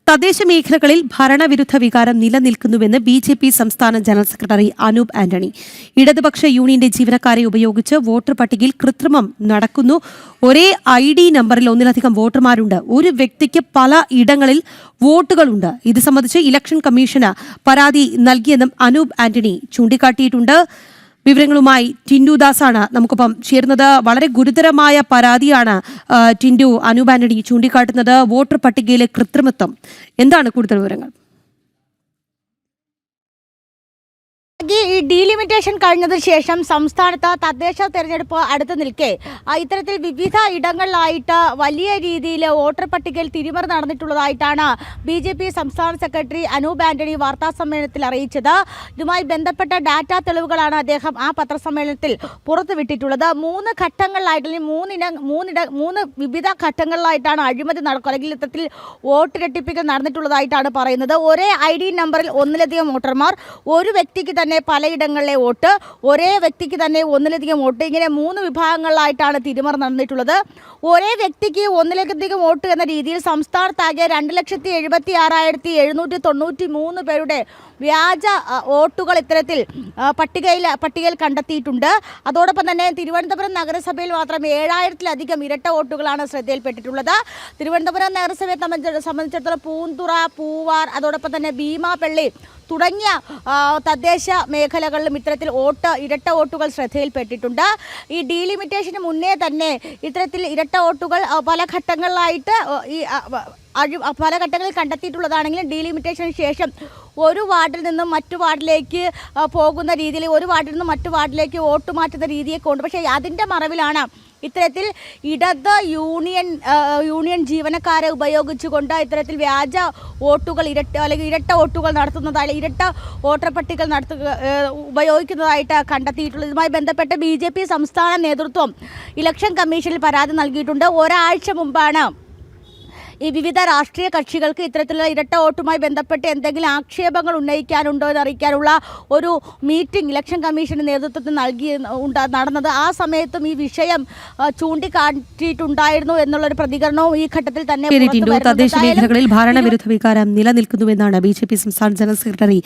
തദ്ദേശ മേഖലകളിൽ ഭരണവിരുദ്ധ വികാരം നിലനിൽക്കുന്നുവെന്ന് ബി.ജെ.പി. സംസ്ഥാന ജനറൽ സെക്രട്ടറി അനൂപ് ആന്റണി. ഇടതുപക്ഷ യൂണിയന്റെ ജീവനക്കാരെ ഉപയോഗിച്ച് വോട്ടർ പട്ടികയിൽ കൃത്രിമം നടക്കുന്നു. ഒരേ ID നമ്പറിൽ ഒന്നിലധികം വോട്ടർമാരുണ്ട്. ഒരു വ്യക്തിക്ക് പല ഇടങ്ങളിൽ വോട്ടുകളുണ്ട്. ഇത് സംബന്ധിച്ച് ഇലക്ഷൻ കമ്മീഷന് പരാതി നൽകിയെന്നും അനൂപ് ആന്റണി ചൂണ്ടിക്കാട്ടിയിട്ടുണ്ട്. വിവരങ്ങളുമായി ടിൻഡു ദാസാണ് നമുക്കൊപ്പം ചേർന്നത്. വളരെ ഗുരുതരമായ പരാതിയാണ് ടിൻഡു അനൂപ് ആന്റണി ചൂണ്ടിക്കാട്ടുന്നത്. വോട്ടർ പട്ടികയിലെ കൃത്രിമത്വം. എന്താണ് കൂടുതൽ വിവരങ്ങൾ? ഈ ഡീലിമിറ്റേഷൻ കഴിഞ്ഞതിന് ശേഷം സംസ്ഥാനത്ത് തദ്ദേശ തെരഞ്ഞെടുപ്പ് അടുത്ത് നിൽക്കെ ഇത്തരത്തിൽ വിവിധ ഇടങ്ങളിലായിട്ട് വലിയ രീതിയിൽ വോട്ടർ പട്ടികയിൽ തിരിമറി നടന്നിട്ടുള്ളതായിട്ടാണ് ബി.ജെ.പി. സംസ്ഥാന സെക്രട്ടറി അനൂപ് ആന്റണി വാർത്താസമ്മേളനത്തിൽ അറിയിച്ചത്. ഇതുമായി ബന്ധപ്പെട്ട ഡാറ്റ തെളിവുകളാണ് അദ്ദേഹം ആ പത്രസമ്മേളനത്തിൽ പുറത്തുവിട്ടിട്ടുള്ളത്. 3 ഘട്ടങ്ങളിലായിട്ട് മൂന്ന് വിവിധ ഘട്ടങ്ങളിലായിട്ടാണ് അഴിമതി നടക്കുക, അല്ലെങ്കിൽ ഇത്തരത്തിൽ വോട്ടിരട്ടിപ്പിക്കൽ നടന്നിട്ടുള്ളതായിട്ടാണ് പറയുന്നത്. ഒരേ ID നമ്പറിൽ ഒന്നിലധികം വോട്ടർമാർ, ഒരു വ്യക്തിക്ക് തന്നെ പലയിടങ്ങളിലെ വോട്ട്, ഒരേ വ്യക്തിക്ക് തന്നെ ഒന്നിലധികം വോട്ട്, ഇങ്ങനെ 3 വിഭാഗങ്ങളിലായിട്ടാണ് തിരിമറി നടന്നിട്ടുള്ളത്. ഒരേ വ്യക്തിക്ക് ഒന്നിലധികം വോട്ട് എന്ന രീതിയിൽ സംസ്ഥാനത്താകെ 2,76,793 പേരുടെ വ്യാജ വോട്ടുകൾ ഇത്തരത്തിൽ പട്ടികയിൽ കണ്ടെത്തിയിട്ടുണ്ട്. അതോടൊപ്പം തന്നെ തിരുവനന്തപുരം നഗരസഭയിൽ മാത്രം 7,000-ലധികം ഇരട്ട വോട്ടുകളാണ് ശ്രദ്ധയിൽപ്പെട്ടിട്ടുള്ളത്. തിരുവനന്തപുരം നഗരസഭയെ സംബന്ധിച്ചിടത്തോളം പൂന്തുറ, പൂവാർ, അതോടൊപ്പം തന്നെ ഭീമാപള്ളി തുടങ്ങിയ തദ്ദേശ മേഖലകളിലും ഇത്തരത്തിൽ ഇരട്ട വോട്ടുകൾ ശ്രദ്ധയിൽപ്പെട്ടിട്ടുണ്ട്. ഈ ഡീലിമിറ്റേഷന് മുന്നേ തന്നെ ഇത്തരത്തിൽ ഇരട്ട വോട്ടുകൾ പല ഘട്ടങ്ങളിൽ കണ്ടെത്തിയിട്ടുള്ളതാണെങ്കിലും ഡീലിമിറ്റേഷന് ശേഷം ഒരു വാർഡിൽ നിന്നും മറ്റു വാർഡിലേക്ക് പോകുന്ന രീതിയിൽ, ഒരു വാർഡിൽ നിന്നും മറ്റു വാർഡിലേക്ക് വോട്ട് മാറ്റുന്ന രീതിയൊക്കെ ഉണ്ട്. പക്ഷേ അതിൻ്റെ മറവിലാണ് ഇത്തരത്തിൽ ഇടത് യൂണിയൻ ജീവനക്കാരെ ഉപയോഗിച്ചുകൊണ്ട് ഇത്തരത്തിൽ വ്യാജ വോട്ടുകൾ ഇരട്ട വോട്ടുകൾ നടത്തുന്നതായി, ഇരട്ട വോട്ടർ പട്ടികകൾ ഉപയോഗിക്കുന്നതായിട്ട് കണ്ടെത്തിയിട്ടുള്ളത്. ഇതുമായി ബന്ധപ്പെട്ട് ബി.ജെ.പി. സംസ്ഥാന നേതൃത്വം ഇലക്ഷൻ കമ്മീഷനിൽ പരാതി നൽകിയിട്ടുണ്ട്. ഒരാഴ്ച മുമ്പാണ് ഈ വിവിധ രാഷ്ട്രീയ കക്ഷികൾക്ക് ഇത്തരത്തിലുള്ള ഇരട്ട വോട്ടുമായി ബന്ധപ്പെട്ട് എന്തെങ്കിലും ആക്ഷേപങ്ങൾ ഉന്നയിക്കാനുണ്ടോ എന്ന് അറിയിക്കാനുള്ള ഒരു മീറ്റിംഗ് ഇലക്ഷൻ കമ്മീഷന്റെ നേതൃത്വത്തിൽ നടന്നത്. ആ സമയത്തും ഈ വിഷയം ചൂണ്ടിക്കാട്ടിയിട്ടുണ്ടായിരുന്നു എന്നുള്ളൊരു പ്രതികരണവും ഈ ഘട്ടത്തിൽ തന്നെ തദ്ദേശ മേഖലകളിൽ ഭരണവിരുദ്ധ വികാരം നിലനിൽക്കുന്നുവെന്നാണ് ബി.ജെ.പി. സംസ്ഥാന ജനറൽ സെക്രട്ടറി